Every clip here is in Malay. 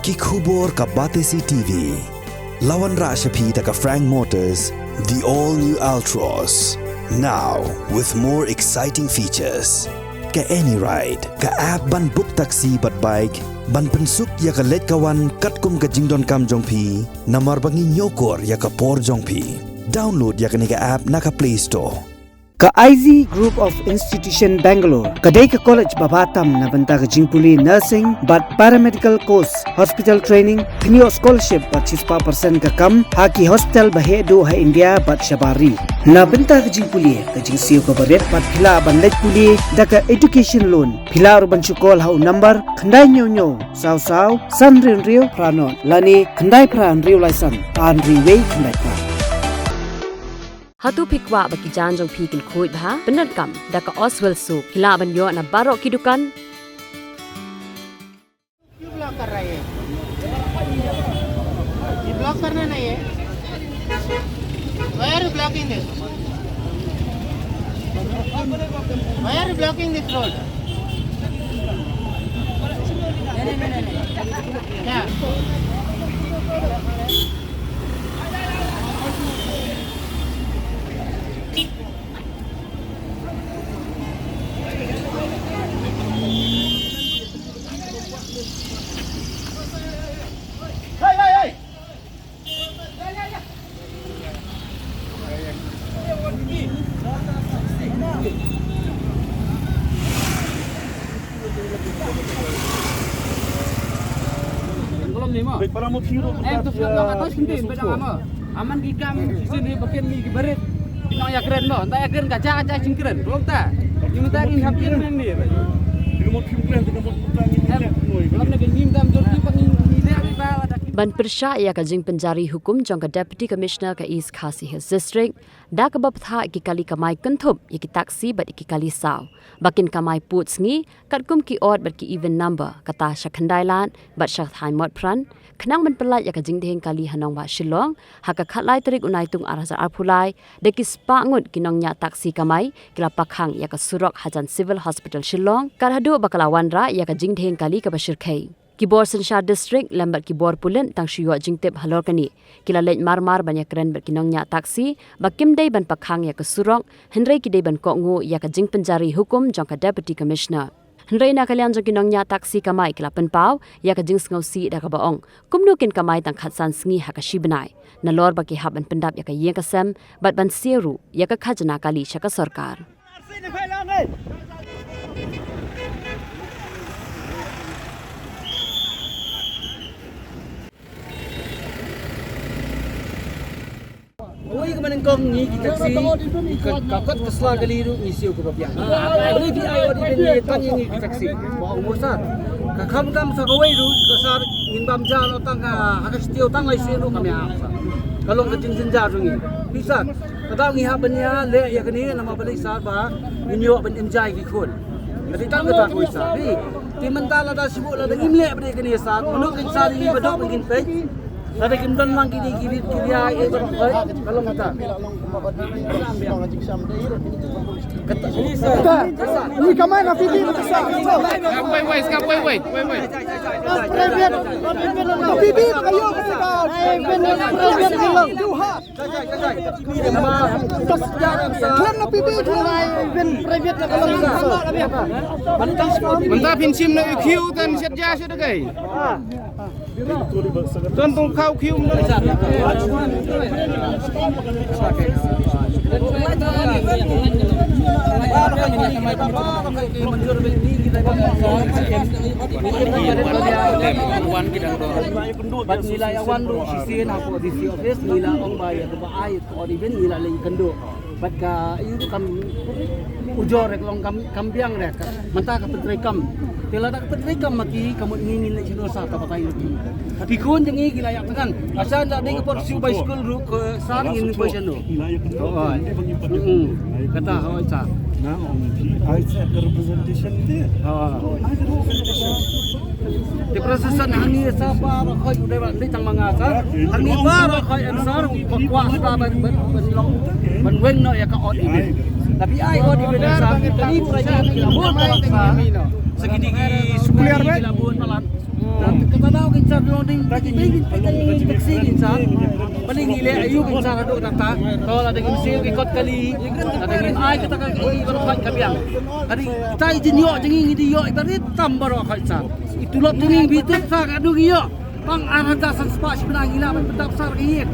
Kikubor ka Batesi TV. Lawan Rashapi taka Frank Motors, the all-new Altros. Now, with more exciting features. Ka any ride, ka app ban book taxi bat bike, ban pensuk ya ka let kawan katkum ka jingdon kam jongpi, namar bangi nyokor ya ka por jongpi. Download ya ka nika app naka Play Store. Ka IZ Group of Institution Bangalore, kadai ka college babatam na banta ka jingpuli nursing but paramedical course, hospital training, thinyo scholarship but 6% ka kam, haki hospital bahedo ha India but shabari. Na banta ka jingpuli, ka jingsiyo ka baret but pila ban let puli, da ka education loan, pila urban chukol ha number, kandai nyo, saw, san rin pranon, lani kandai pran rio laisan, an riway kandai pran. Hatu pikwa bagi janjong pikil kuit bah benar kam daka Oswell Soup hila banyo na barok kidukan क्यों ब्लॉक कर रहा है ये ब्लॉक करना नहीं है why are you blocking this why are you blocking this road क्या Para mo kiro तो फिर लोग आता है बेटा मामा aman di kam sini bagian ni baret pinang ya keren mo entah ya keren kaca cingkren belum ta yung tadi hampir ni Dengan mo kiro dengan mo putangin belum nak ngim tam jor ni pangin ni dia bala dak ban persya ya ka jing penjari hukum jong ka Deputy Commissioner ka East Khasi Hills District da ka baptha ki kali kamai kentup ya ki taksi bat ki kali saw bakin kamai puts ngi katkum ki ord bat ki even number kata shakhandailan bat shak thai mod pran khnang ban pelat ya ka jing deheng kali hanong ba shillong haka khatlai tarik unai tung arasa arphulai de ki spa ngut kinong nya taksi kamai kila pakhang ya ka surok hajan civil hospital shillong karhadu bakalawan ra ya ka jing deheng kali ka bashir khai Kibor Sensha District lambat Kibor Pulen tang shiyua jingtep halor kani kila lej marmar banyak keren berkinong nya taksi bakim dai ban pakhang ya kesurong henrei ki dai ban kongu ya ka jing penjari hukum jong ka Deputy Commissioner henrei na kalian jong kinong nya taksi kamai kila penpau ya ka jing ngausi da ka baong kumnukin kamai tang khatsan sngi ha ka shibenai na lor ba ki haban pendap ya ka yeng ka sem bat ban sieru ya ka khajna kali shaka sarkar Oi kemanin kong ni kita taksi kakot kesla kali ru isiu ke babian. Beli di ai odi ben tang ni kita taksi. Wa umur sat. Ka kam sa kawai ru kasar ngin bam jal otang ka hakas tio tang lai siu kami apa. Kalau ke jin jar ru ni. Bisa. Kata ngi ha benya le ya kini nama beli sar ba inyo ben enjoy ki khun. Jadi tak kata koi sa. Ni ti mentala da sibuk la da imle beli kini sat. Menuk kin sari ni bedok mungkin pe. Tapi kimdan lang kiri ya itu kalau kata ini kamay na pili wait Bibi kayo klaim na bibi private na Benda pinsim na queue dan sedja sudah guys. Tonton kau queue na. Nilai awan do sisiin ako di si office nila ang bayar ko baay ko di ben nila lagi kendo bat ka itu kam ujor rek long kambiang rek manta ka petrikam tela dak petrikam maki kamu ngingin lagi dosa ta patay lagi tapi kun jeng gila yak tekan asa ndak ding por su bicycle ru ke san in question do kata ho sa na I said representation dia di prosesan hani sa para khoi udah di tang mangasa hani para khoi ansar kuat sa ban wen no ya ka od ini tapi ai od ini sa tadi prajat labun palaksa segini sukuliar be labun palat kata daw kin sa ding taxi sa paling ile ayub sa do ta kalau ada kimsil ikot kali ada ngin ai kita ka ibar khat kabiang ari tai jinyo jingin di yo ibarit tambar khat sa itulot jingin bitu sa adu yo pang aragasan spa sebenang ila betap sar giye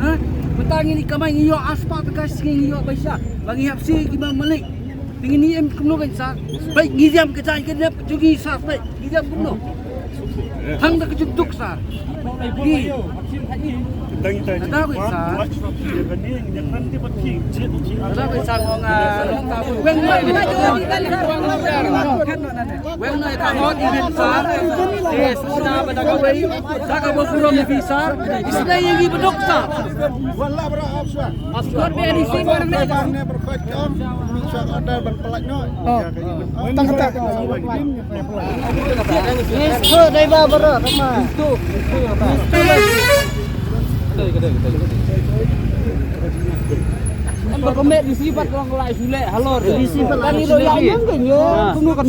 ha betang ini kamai yo aspa tegas ngin yo baisa bagi hapsi gimana malik tingin ni em kumno kan sa baik ngidiam ke cai ke dia jugi sa baik ngidiam kumno hang dak juduk sa di Tangi tayo. Tahu sa. Dia banding yang nanti pakai jet uji. Ada bisa ngong weng noi weng noi ta hot event sa sudah pada kawai saka bofurom ni visa isna yang bedok sa Wala bro afswa. aswar be di sini orang ni Ne berkait kam bisa ada berpelak no. tang so dai ba bro kama tu Ang pagkomet disipat ko ang kulay sule halor disipat kali ro yang ganyo kuno kan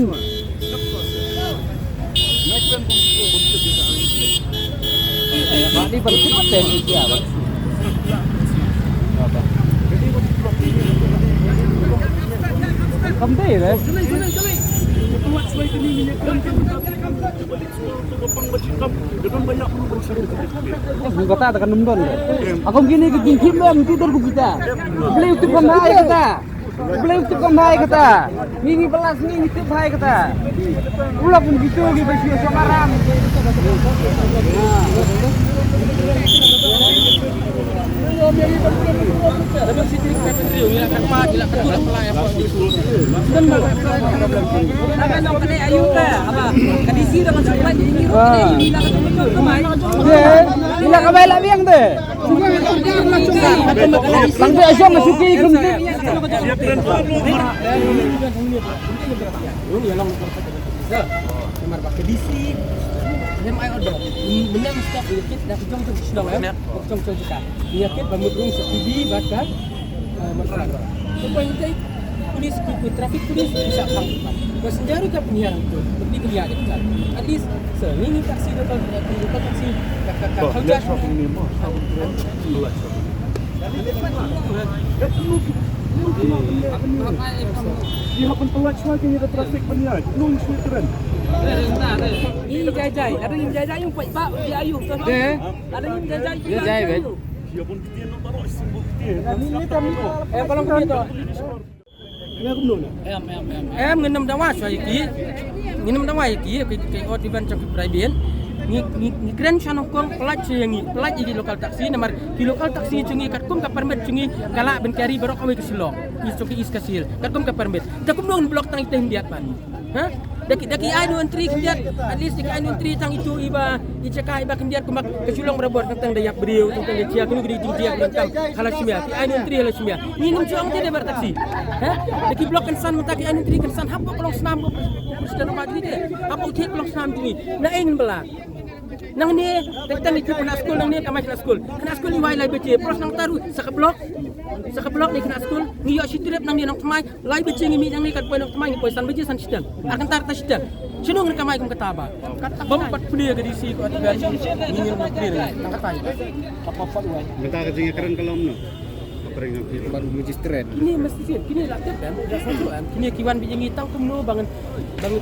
Di bersipat deh dia Bang. Kamde deh. Kota tekan nembon. Aku gini kejingkip lo tidur kita. Beli YouTube kembali kata. Beli YouTube kembali kata. Minggu belas minggu YouTube hai kata. Ulah pun gitu lagi bersih samaran. Tapi si trik Petrio ni akan mati lah ketul pelai apa. Dan akan nak kena ayu ta apa? Kadisi dengan supply jadi ni ini nak ketul kemai. Ila kabai lah biang tu. Langkai asyik masuki kemudian. Kemar pakai disi. Yang ai order. Benar stok dikit dah kejong tu sudah ya. Kejong tu kita. Dia kit bambu rung sepibi bahkan masalah. Supaya kita polis trafik polis bisa tangkap. Bersenjata ke penyiar itu, lebih penyiar kita. At least ini taksi lokal taksi kakak jatuh. Dia pun pelak lagi ni trafik banyak. Nung keren. Ini jai-jai, ada yang jai-jai yang pak dia ayuh tu. Ada yang jai-jai. Dia jai bet. Dia pun dia nak taruh simbol dia. Ini kami. Kalau kami tu. Em nginum dah was saya ki. Nginum dah was ki ke ot event cak private. Ni keren sana kong pelat cengi, pelat di lokal taksi namar di lokal taksi cengi kat kum ka permit cengi galak ben kari barok kami ke Silong. Is coki is kasil. Kat kum ka permit. Dak kum dong blok tang iteh biat pan. Ha? Daki anu antri kendiat at least daki anu antri tang itu iba icaka iba kendiat kumak ke Silong berabot tentang dayak beriu tentang dia cia kunu gedi dia tentang halas semia. Ki anu antri halas semia. Ngingum cuang teh bar taksi. Ha? Daki blok kensan mentaki anu antri kensan hapok kolong senam sudah rumah dia. Hapok tik kolong senam tinggi. Na ingin belak. Nang ni tektan ni kena school nang ni kamai kena school. Kena school ni wai lai bece. Pros nang taru sakablok ni kena school. Ni yo sitrep nang ni nang kamai lai bece ngi mi nang ni kat poin nang kamai poin san bece san sidang. Akan tar ta sidang. Sino nang kamai kum kataba. Bom pat puli ke disi ko atigan. Ni ni nang clear nang katai. Apa-apa wai. Minta kerja keren kalau no. Peringat itu Baru magistrat. Kini mesti sih. Kini lakit kan. Dah satu kan. Kini kiwan bijing itang kumno bangun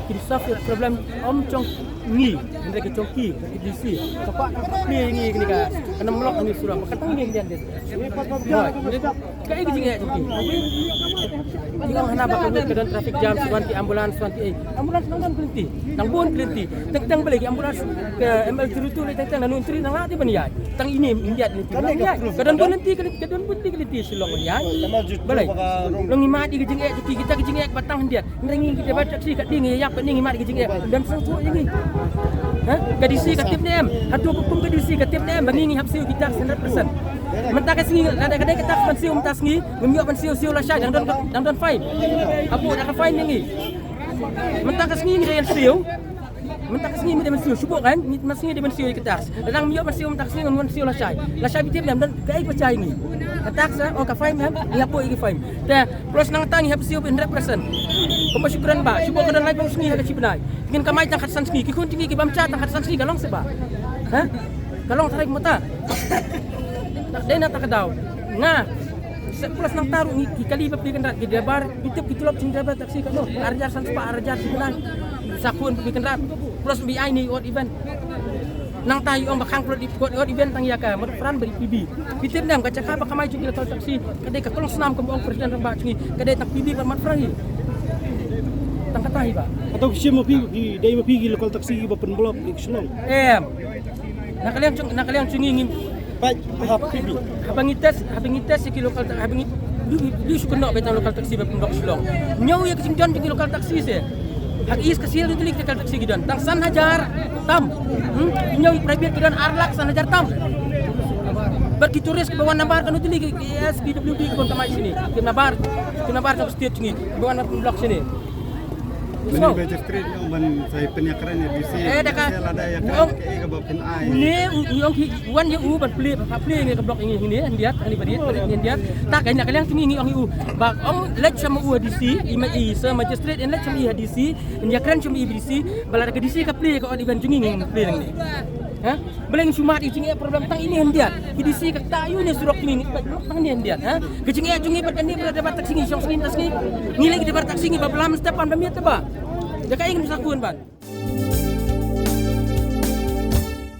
kinsaf problem om cong ni. Mereka coki ke disi. Kapak ni kini ka. Kena melok ni surah. Katang ni dia. Kayak gini aja coki. Jika hana bakal kedan trafik jam suanti ambulans suanti ambulans nang berhenti. Nang bon berhenti. Tentang balik ambulans ke ML Cerutu le tentang nanu tri nang lati baniai. Tang ini indiat ni. Kedan berhenti kedan berhenti keliti Silong baniai. Balik. Long imat di gejeng coki kita gejeng batang hendiat. Nrengi kita baca si kat ding yak ning imat gejeng dan sesuatu ini. Ha? Kadisi katip ni am. Hatu hukum kadisi katip ni am bangi hapsiu kita 100%. Mentah kasi kadang-kadang kita pensiu mentas ni, ngemiok pensiu lah syai dang don fine. Apu dak fine ni. Mentah kasi ni yang siu. mentak sini dia mesti subuk kan mesti dia mesti ketas dan miok mesti mentak sini mesti lah syai bitip dan kai percaya ni ketak sa oh ka fine kan ya po iki fine ta plus nang tani hab siop 100% kumpa syukran ba subuk kan lai pang sini ha ka benai ingin kamai tang khatsan sini ki kun tinggi ki bam cha tang khatsan sini galong seba ha galong tarik mata tak dena tak kadau nah plus nang taruh ni kali beli kendaraan di debar bitip kitulop sing debar taksi kan arjar san spa arjar sebelah sakun beli kendaraan plus bi ai ni ot event nang tayo ang bakang pro ot event tang yaka merperan beri PB bitip nam ka cakap ka mai jugil taksi kadai ka kolong senam ka buang presiden ramba cungi kadai tak PB ka mat frangi tang katai ba Atau siya mapigi, dahil mapigi lokal taksi ba penblok ikslong. nakaliang cungi ngin Baik, PB. habang ites si lokal habang lu suka nak betang lokal taksi ba pendok Silong nyau ya kecing don di lokal taksi se hak is kasil itu lokal taksi gidan tang san hajar tam nyau private gidan arlak san hajar tam bagi turis ke bawah nabar kan itu lagi SPWD ke bawah kamai sini ke nabar ke setiap cengi ke bawah blok sini. Bani Bajer Street yang ban saya penyakaran ya di sini. Ada ya kan ke bapen ai. Ni ong wan ya ban play ni ke blok ini dia ani badiet dia tak kanya kalian cengi ni ong ba ong lek sama DC imai se magistrate en lek sama DC dia keren cuma DC balar ke DC ke play ke di ban cengi ni play ni. Ha? Beleng sumat icing problem tang ini hendiat. DC ka tayu ni surok ni tang ni hendiat ha. Kecing jungi pat ni berdebat taksi ni syong sini taksi. Ni lagi debat taksi ni babelam stepan bamiat ba. Jaka ingin sakun ban.